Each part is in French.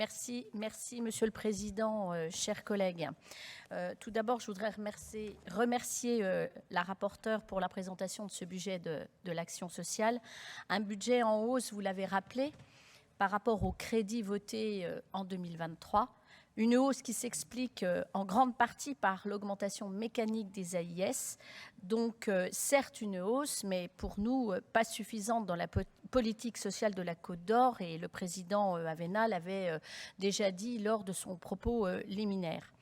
Merci Monsieur le Président, chers collègues. Tout d'abord, je voudrais remercier la rapporteure pour la présentation de ce budget de l'action sociale. Un budget en hausse, vous l'avez rappelé, par rapport aux crédits votés en 2023. Une hausse qui s'explique en grande partie par l'augmentation mécanique des AIS. Donc, certes une hausse, mais pour nous, pas suffisante dans la politique sociale de la Côte d'Or. Et le président Avena l'avait déjà dit lors de son propos liminaire.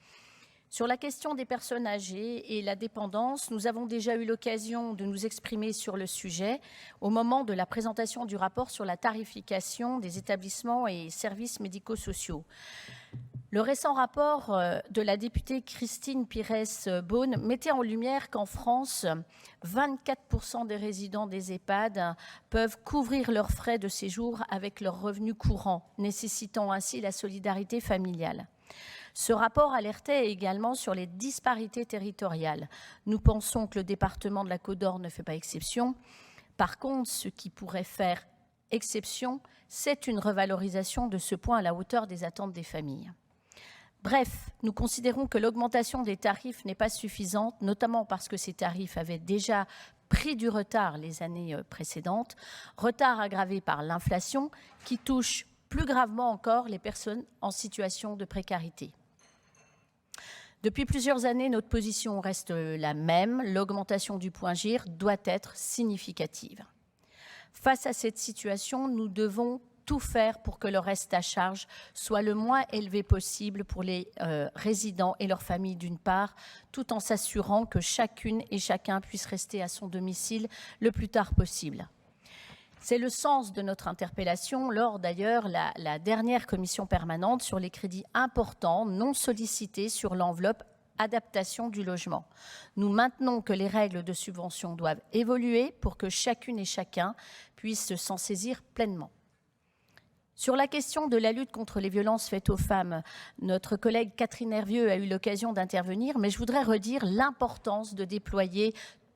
Sur la question des personnes âgées et la dépendance, nous avons déjà eu l'occasion de nous exprimer sur le sujet au moment de la présentation du rapport sur la tarification des établissements et services médico-sociaux. Le récent rapport de la députée Christine Pires-Beaune mettait en lumière qu'en France, 24% des résidents des EHPAD peuvent couvrir leurs frais de séjour avec leurs revenus courants, nécessitant ainsi la solidarité familiale. Ce rapport alertait également sur les disparités territoriales. Nous pensons que le département de la Côte d'Or ne fait pas exception. Par contre, ce qui pourrait faire exception, c'est une revalorisation de ce point à la hauteur des attentes des familles. Bref, nous considérons que l'augmentation des tarifs n'est pas suffisante, notamment parce que ces tarifs avaient déjà pris du retard les années précédentes, retard aggravé par l'inflation qui touche plus gravement encore les personnes en situation de précarité. Depuis plusieurs années, notre position reste la même, l'augmentation du point GIR doit être significative. Face à cette situation, nous devons tout faire pour que le reste à charge soit le moins élevé possible pour les résidents et leurs familles d'une part, tout en s'assurant que chacune et chacun puisse rester à son domicile le plus tard possible. C'est le sens de notre interpellation lors d'ailleurs la dernière commission permanente sur les crédits importants non sollicités sur l'enveloppe adaptation du logement. Nous maintenons que les règles de subvention doivent évoluer pour que chacune et chacun puisse s'en saisir pleinement. Sur la question de la lutte contre les violences faites aux femmes, notre collègue Catherine Hervieux a eu l'occasion d'intervenir, mais je voudrais redire l'importance de déployer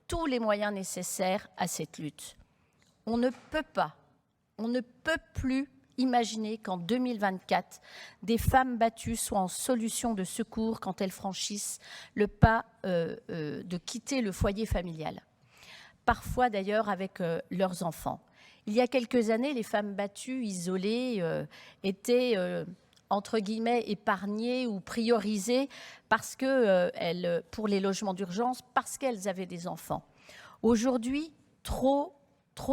tous les moyens nécessaires à cette lutte. On ne peut plus imaginer qu'en 2024, des femmes battues soient en solution de secours quand elles franchissent le pas de quitter le foyer familial, parfois d'ailleurs avec leurs enfants. Il y a quelques années, les femmes battues, isolées, étaient, entre guillemets, épargnées ou priorisées parce que, pour les logements d'urgence, parce qu'elles avaient des enfants. Aujourd'hui, trop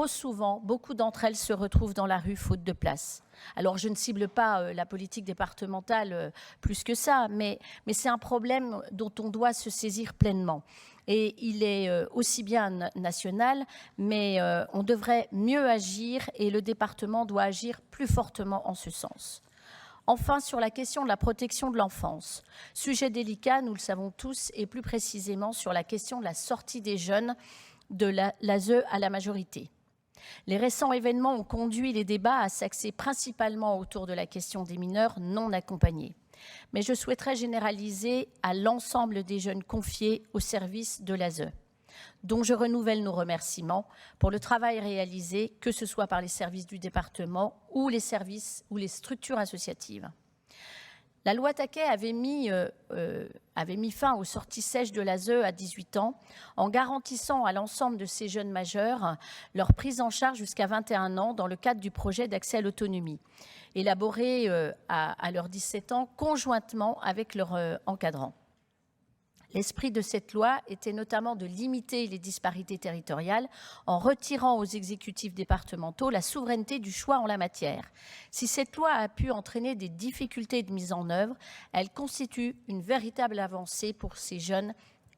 souvent, beaucoup d'entre elles se retrouvent dans la rue faute de place. Alors, je ne cible pas la politique départementale plus que ça, mais c'est un problème dont on doit se saisir pleinement. Et il est aussi bien national, mais on devrait mieux agir et le département doit agir plus fortement en ce sens. Enfin, sur la question de la protection de l'enfance, sujet délicat, nous le savons tous, et plus précisément sur la question de la sortie des jeunes de l'ASE à la majorité. Les récents événements ont conduit les débats à s'axer principalement autour de la question des mineurs non accompagnés. Mais je souhaiterais généraliser à l'ensemble des jeunes confiés au service de l'ASE, dont je renouvelle nos remerciements pour le travail réalisé, que ce soit par les services du département ou les services ou les structures associatives. La loi Taquet avait mis fin aux sorties sèches de l'ASE à 18 ans en garantissant à l'ensemble de ces jeunes majeurs leur prise en charge jusqu'à 21 ans dans le cadre du projet d'accès à l'autonomie, élaboré à leurs 17 ans conjointement avec leur encadrant. L'esprit de cette loi était notamment de limiter les disparités territoriales en retirant aux exécutifs départementaux la souveraineté du choix en la matière. Si cette loi a pu entraîner des difficultés de mise en œuvre, elle constitue une véritable avancée pour ces jeunes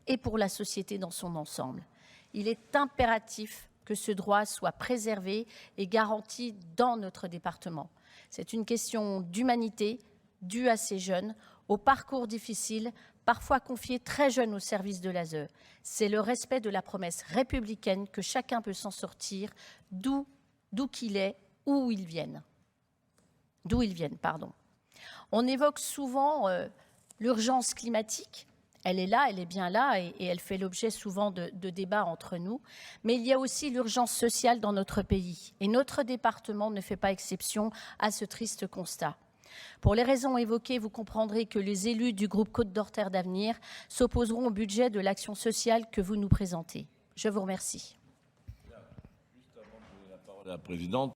et pour la société dans son ensemble. Il est impératif que ce droit soit préservé et garanti dans notre département. C'est une question d'humanité due à ces jeunes, au parcours difficile, parfois confiés très jeunes au service de l'ASE. C'est le respect de la promesse républicaine que chacun peut s'en sortir, d'où qu'il est, où ils viennent. D'où ils viennent, pardon. On évoque souvent l'urgence climatique. Elle est là, elle est bien là et elle fait l'objet souvent de débats entre nous. Mais il y a aussi l'urgence sociale dans notre pays. Et notre département ne fait pas exception à ce triste constat. Pour les raisons évoquées, vous comprendrez que les élus du groupe Côte d'Or-Terre d'Avenir s'opposeront au budget de l'action sociale que vous nous présentez. Je vous remercie. Juste avant de donner la parole à la présidente,